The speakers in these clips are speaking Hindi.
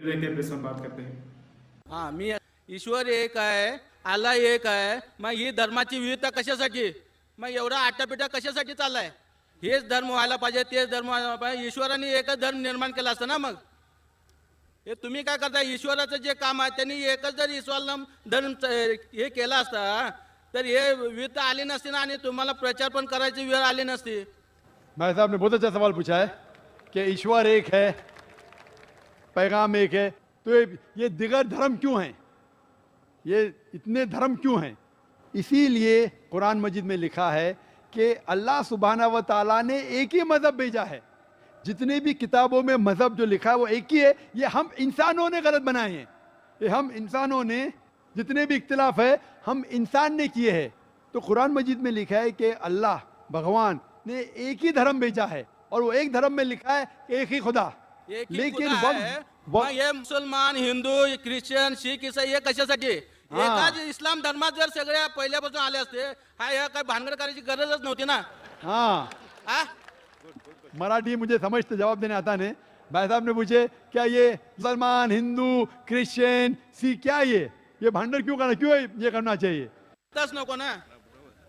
रहते हैं प्रेस हम बात करते हैं। हा मी ईश्वर एक आहे, अल्लाह एक आहे, मग ही धर्माची विविधता कशासाठी, मग एवढा आटापिटा कशासाठी चाललाय? हेच धर्म व्हायला पाहिजे, तेच धर्म व्हायला पाहिजे. ईश्वराने एकच धर्म निर्माण केला असतं ना. मग हे तुम्ही काय करता? ईश्वराचं जे काम आहे त्यांनी एकच जर इस्लाम धर्म हे केला असता तर हे विविधता आली नसती ना, आणि तुम्हाला प्रचार पण करायची वेळ आली नसती. भाई साहब ने बहुत अच्छा सवाल पूछा है कि ईश्वर एक है, पैगाम एक है, तो ये दिगर धर्म क्यों हैं? ये इतने धर्म क्यों हैं? इसीलिए कुरान मजीद में लिखा है कि अल्लाह सुब्हाना व ताला ने एक ही मज़हब भेजा है. जितने भी किताबों में मज़हब जो लिखा है वो एक ही है. ये हम इंसानों ने गलत बनाए हैं. ये हम इंसानों ने, जितने भी इख्तिलाफ है हम इंसान ने किए हैं. तो कुरान मजीद में लिखा है कि अल्लाह भगवान ने एक ही धर्म भेजा है, और वो एक धर्म में लिखा है एक ही खुदा. एक ही लेकिन खुदा आहे. मग हे मुसलमान, हिंदू, ख्रिश्चन, शीख, ईसाई हे कशासाठी? एकाच इस्लाम धर्मात जर सगळ्या पहिल्यापासून आले असते, ह्या काय भानगड करायची गरजच नव्हती ना. हाँ, हा मराठी मुझे समझते जवाब देने आता नहीं. भाई साहब ने पूछे क्या ये मुसलमान, हिंदू, क्रिश्चियन, सिख, क्या ये भांडर क्यों करना, क्यों ये करना चाहिए? तस नको ना,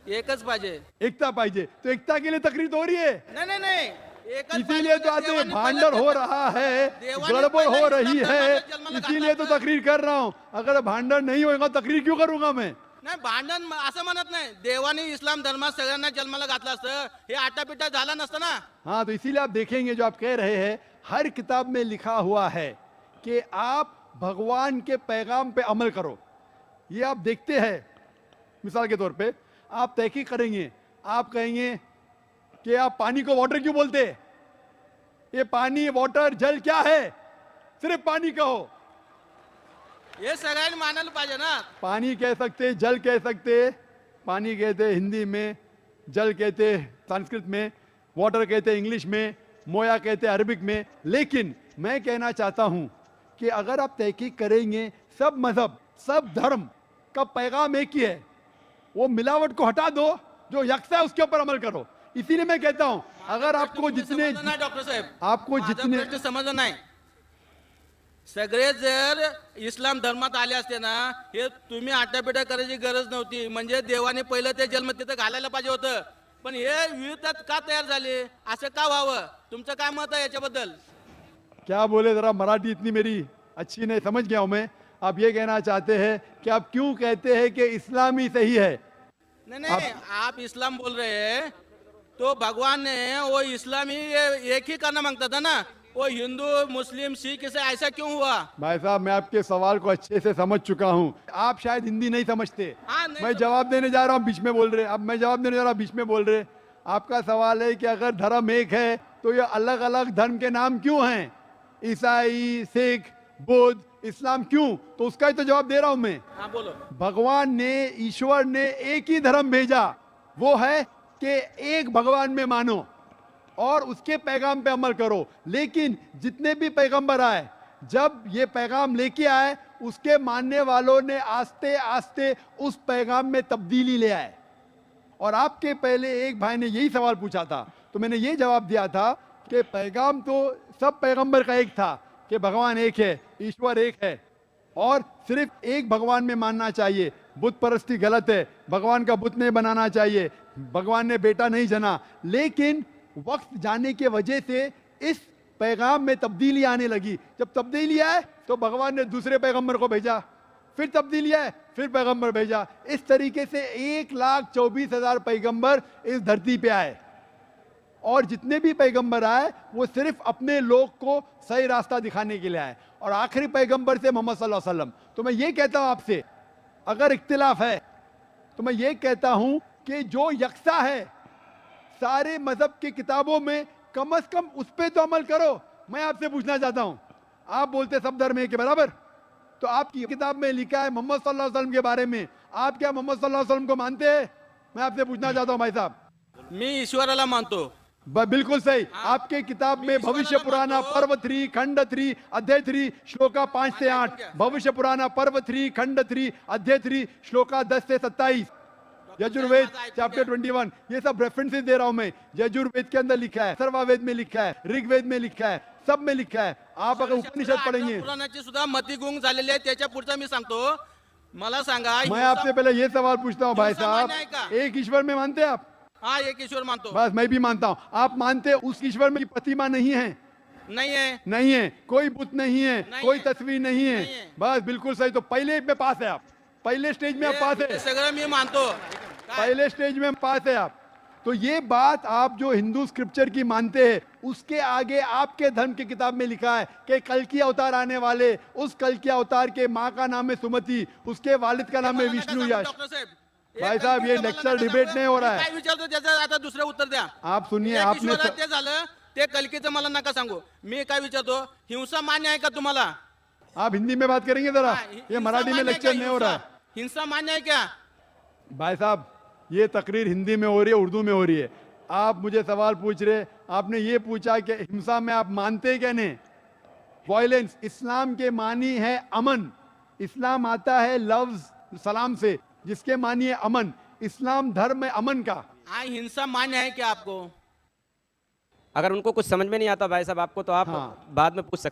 एकच पाहिजे. एकता पाहिजे. तो एकता के लिए तकरीर तो हो रही है. नाही नाही नाही, एकच इसीलिए तो पाहिजे. आते देवाने भांडर हो पहिलं रहा है, देवाने गड़बड़ हो पहिलं रही इस्लाम है, धर्माला जन्माला इसीलिए तो घातला. तकरीर कर रहा हूँ. अगर भांडर नहीं होगा तकरीर क्यों करूंगा मैं? नाही भांडण असं म्हणत नाही. देवाने इस्लाम धर्मात सगळ्यांना जन्माला घातला असतं, हे आटापिटा झाला नसतं ना. हाँ, तो इसीलिए आप देखेंगे जो आप कह रहे हैं, हर किताब में लिखा हुआ है कि आप भगवान के पैगाम पे अमल करो. ये आप देखते हैं. मिसाल के तौर पे आप तहकीक करेंगे, आप कहेंगे कि आप पानी को वाटर क्यों बोलते हैं? ये पानी, वाटर, जल क्या है? सिर्फ पानी कहो. हे सगळ्यांनी मानायला पाहिजे ना. पानी कह सकते, जल कह सकते. पानी कहते हिंदी में, जल कहते संस्कृत में, वाटर कहते इंग्लिश में, मोया कहते अरबिक में. लेकिन मैं कहना चाहता हूं कि अगर आप तहकीक करेंगे, सब मजहब, सब धर्म का पैगाम एक ही है. वो मिलावट को हटा दो, जो यकसा है उसके ऊपर अमल करो. इसीलिए मैं कहता हूं, अगर आपको जितने, समजलं नाही डॉक्टर साहेब, आपको माझा जितने, प्रश्न समजलं नाही. सगळे जर इस्लाम धर्मात आले असते ना, हे तुम्ही आटापिटा करायची गरज नव्हती. म्हणजे देवाने पहिलं ते जन्म तिथं घालायला पाहिजे होतं. पण हे विविधता का तयार झाली, असं का व्हावं? तुमचं काय मत आहे याच्याबद्दल? क्या बोले, जरा मराठी इतनी मेरी अच्छी नहीं, समझ गया हूं मैं. आप ये कहना चाहते हैं कि आप क्यों कहते हैं कि इस्लाम ही सही है? नहीं नहीं, आप इस्लाम बोल रहे हैं तो भगवान ने वो इस्लामी एक ही करना मांगता था ना. वो हिंदू, मुस्लिम, सिख से ऐसा क्यों हुआ? भाई साहब, मैं आपके सवाल को अच्छे से समझ चुका हूं. आप शायद हिंदी नहीं समझते. हाँ, नहीं मैं जवाब देने जा रहा हूं, बीच में बोल रहे. अब मैं जवाब देने जा रहा हूं, बीच में बोल रहे. आपका सवाल है कि अगर धर्म एक है तो ये अलग अलग धर्म के नाम क्यों हैं? ईसाई, सिख, बुद्ध, इस्लाम क्यों? तो उसका ही तो जवाब दे रहा हूं मैं. हाँ बोलो. भगवान ने, ईश्वर ने एक ही धर्म भेजा. वो है कि एक भगवान में मानो और उसके पैगाम पे अमल करो. लेकिन जितने भी पैगंबर आए, जब ये पैगाम लेके आए, उसके मानने वालों ने आस्ते आस्ते उस पैगाम में तब्दीली ले आए. और आपके पहले एक भाई ने यही सवाल पूछा था, तो मैंने ये जवाब दिया था कि पैगाम तो सब पैगंबर का एक था कि भगवान एक है, ईश्वर एक है, और सिर्फ एक भगवान में मानना चाहिए. बुत परस्ती गलत है, भगवान का बुत नहीं बनाना चाहिए, भगवान ने बेटा नहीं जना. लेकिन वक्त जाने के वजह से इस पैगाम में तब्दीली आने लगी. जब तब्दीली आए तो भगवान ने दूसरे पैगंबर को भेजा, फिर तब्दीली आए, फिर पैगंबर भेजा. इस तरीके से 1,24,000 पैगंबर इस धरती पे आए. और जितने भी पैगंबर आए वो सिर्फ अपने लोग को सही रास्ता दिखाने के लिए आए. और आखिरी पैगंबर से मोहम्मद सल्लल्लाहु अलैहि वसल्लम. तो मैं ये कहता हूं आपसे, अगर इख्तिलाफ है तो मैं ये कहता हूं कि जो यकसा है सारे मजहब की किताबों में, कम से कम उस पर तो अमल करो. मैं आपसे पूछना चाहता हूं, आप बोलते सब धर्म एक के बराबर, तो आपकी किताब में लिखा है मोहम्मद सल्लल्लाहु अलैहि वसल्लम के बारे में, आप क्या मोहम्मद सल्लल्लाहु अलैहि वसल्लम को मानते हैं? मैं आपसे पूछना चाहता हूं भाई साहब. मी ईश्वराला मानतो. बिल्कुल सही. आपके किताब में भविष्य पुराना पर्व 3 खंड 3 अध्याय 3 श्लोका 5 से 8, भविष्य पुराना पर्व 3 खंड 3 अध्याय 3 श्लोका 10 से 27. यजुर्वेद माझा ऐकून चैप्टर 21, ये सब रेफरेंसेस दे रहा हूं मैं। यजुर्वेद के अंदर लिखा है, सर्ववेद में लिखा है, ऋग्वेद में लिखा है, सब में लिखा है। आप अगर उपनिषद पढ़ेंगे, पुराणाची सुद्धा मतिगुंग झालेली आहे, त्याच्या पुढचं मी सांगतो। मला सांगा, मैं हिंसा- आपसे पहले ये सवाल पूछता हूँ भाई हिंसा साहब, मान्य है क्या? एक ईश्वर में मानते हैं आप? हाँ, एक ईश्वर मानतो। बस मैं भी मानता हूँ। आप मानते हैं उस ईश्वर में की प्रतिमा नहीं है? नहीं है। नहीं है, कोई बुत नहीं है, नहीं कोई है। तस्वीर नहीं है, नहीं है। बस बिल्कुल सही। तो पहले में पास है आप, पहले स्टेज में आप पास हे है, सगळं मी मानतो। काय? पहले स्टेज में पास है आप। तो ये बात आप जो हिंदू स्क्रिप्चर की मानते हैं, उसके आगे आपके धर्म की किताब में लिखा है कि कल की अवतार आने वाले, उस कल की अवतार के माँ का नाम है सुमति, उसके वालिद का नाम है मला नका विष्णु सांगू, यश। डॉक्टर साहेब। भाई एक साहब, ये मला लेक्चर नका डिबेट सांगू। नहीं हो रहा मी है। काय विचारतो त्याचं आता दुसरं उत्तर द्या। आप सुनिए, एक आपने ईश्वरात ते झालं, ते कलकीचं मला नका सांगू। मी काय विचारतो, हिंसा मान्य आहे का तुम्हाला? आप हिंदी में बात करेंगे जरा, हाँ, ये हिंसा मराठी में मान्य है लेक्चर क्या? नहीं हो रहा है। हिंसा मान्य है क्या? भाई साहब, ये तकरीर हिंदी में हो रही है, उर्दू में हो रही है। आप मुझे सवाल पूछ रहे, आपने ये पूछा कि हिंसा में आप मानते क्या नहीं? वायलेंस, इस्लाम के मानी है अमन। इस्लाम आता है लफ्ज सलाम से, जिसके मानी है अमन। इस्लाम धर्म है अमन का। हाँ, हिंसा मान्य है क्या आपको? अगर उनको कुछ समझ में नहीं आता भाई साहब आपको, तो आप हाँ। बाद में पूछ सकते हैं।